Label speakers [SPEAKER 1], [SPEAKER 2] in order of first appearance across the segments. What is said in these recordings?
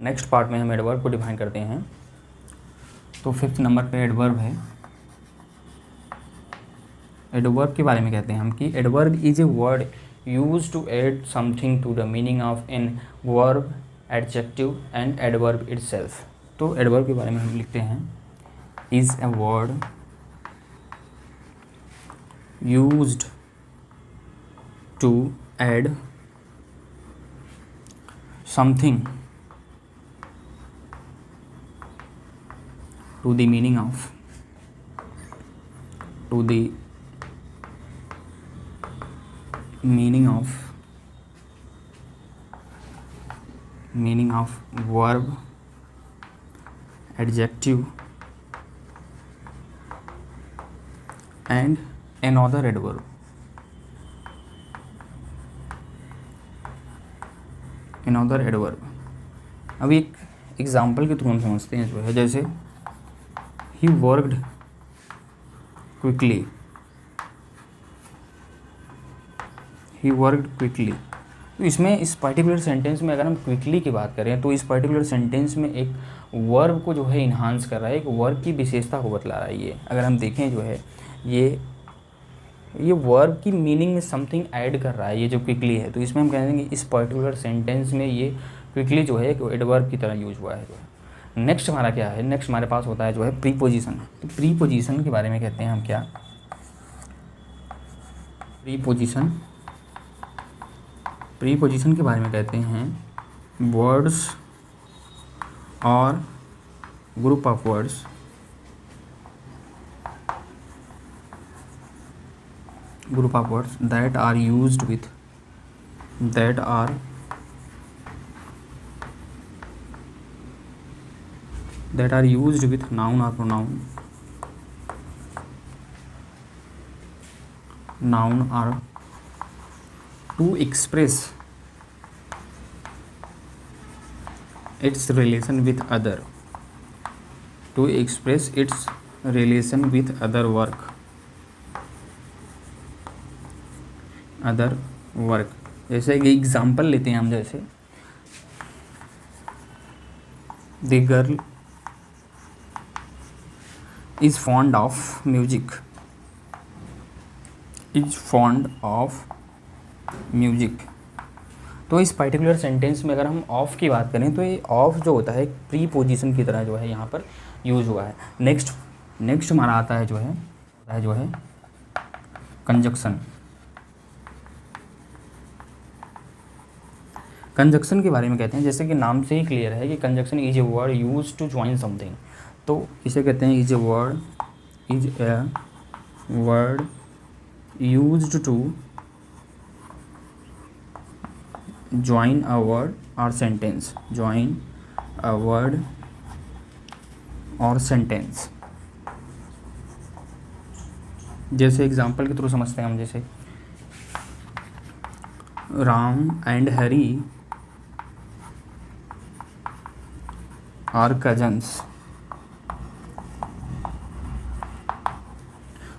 [SPEAKER 1] Next part में हम adverb को डिफाइन करते हैं। तो 5th नंबर पे एडवर्ब है। एडवर्ब के बारे में कहते हैं हम कि adverb is a word use to add something to the meaning of an verb, adjective and adverb itself. तो एडवर्ब के बारे में हम लिखते हैं is a word used to add something to the meaning of verb, adjective and another adverb। अब एक example के थ्रू हम समझते हैं जो है, जैसे he worked quickly। तो इसमें इस पर्टिकुलर सेंटेंस में अगर हम क्विकली की बात करें तो इस पर्टिकुलर सेंटेंस में एक वर्ब को जो है इन्हांस कर रहा है, एक वर्ब की विशेषता को बतला रहा है। ये अगर हम देखें जो है ये वर्ब की मीनिंग में समथिंग ऐड कर रहा है, ये जो क्विकली है। तो इसमें हम कह देंगे इस पर्टिकुलर सेंटेंस में ये क्विकली जो है एक एडवर्ब की तरह यूज हुआ है जो है। नेक्स्ट हमारा क्या है, नेक्स्ट हमारे पास होता है जो है प्रीपोजिशन। तो प्रीपोजिशन के बारे में कहते हैं हम क्या, प्रीपोजिशन के बारे में कहते हैं वर्ड्स और group of words that are used with noun or pronoun, or to express its relation with other, work. जैसे एक एग्जाम्पल लेते हैं हम, जैसे the girl is fond of music. तो इस पर्टिकुलर सेंटेंस में अगर हम ऑफ की बात करें तो ये ऑफ जो होता है एक प्री पोजिशन की तरह जो है यहाँ पर यूज हुआ है। नेक्स्ट हमारा आता है जो है कंजक्शन। कंजक्शन के बारे में कहते हैं, जैसे कि नाम से ही क्लियर है कि conjunction is a word use to join something. तो इसे कहते हैं is a word used to join a word और सेंटेंस। जैसे एग्जाम्पल के थ्रू समझते हैं हम, जैसे Ram and Hari are cousins.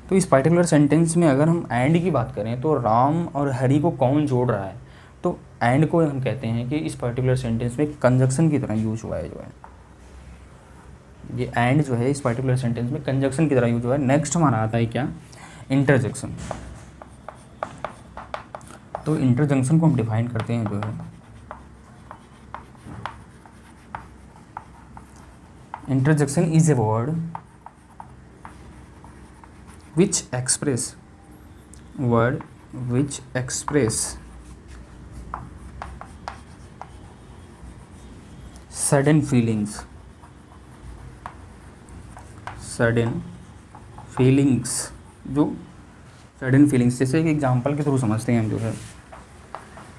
[SPEAKER 1] तो इस पर्टिकुलर सेंटेंस में अगर हम एंड की बात करें तो राम और हरी को कौन जोड़ रहा है, तो एंड को हम कहते हैं कि इस पर्टिकुलर सेंटेंस में कंजक्शन की तरह यूज हुआ है जो है। ये एंड जो है इस पर्टिकुलर सेंटेंस में कंजक्शन की तरह यूज हुआ है। नेक्स्ट हमारा आता है क्या, इंटरजेक्शन। तो इंटरजेक्शन को हम डिफाइन करते हैं जो है, interjection is a word which express sudden feelings, जो सडन फीलिंग्स। जैसे एक एग्जांपल के थ्रू समझते हैं हम जो है,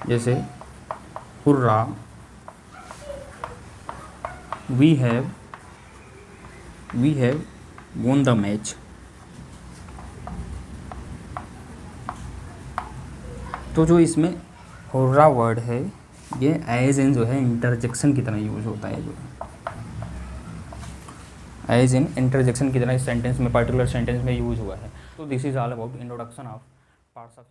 [SPEAKER 1] जैसे hurrah we have won the match. तो जो इसमें हुर्रा वर्ड है ये एज इन जो है इंटरजेक्शन की तरह यूज होता है, जो एज इन इंटरजेक्शन की तरह इस सेंटेंस में, पर्टिकुलर सेंटेंस में यूज हुआ है। तो this is all about introduction of parts of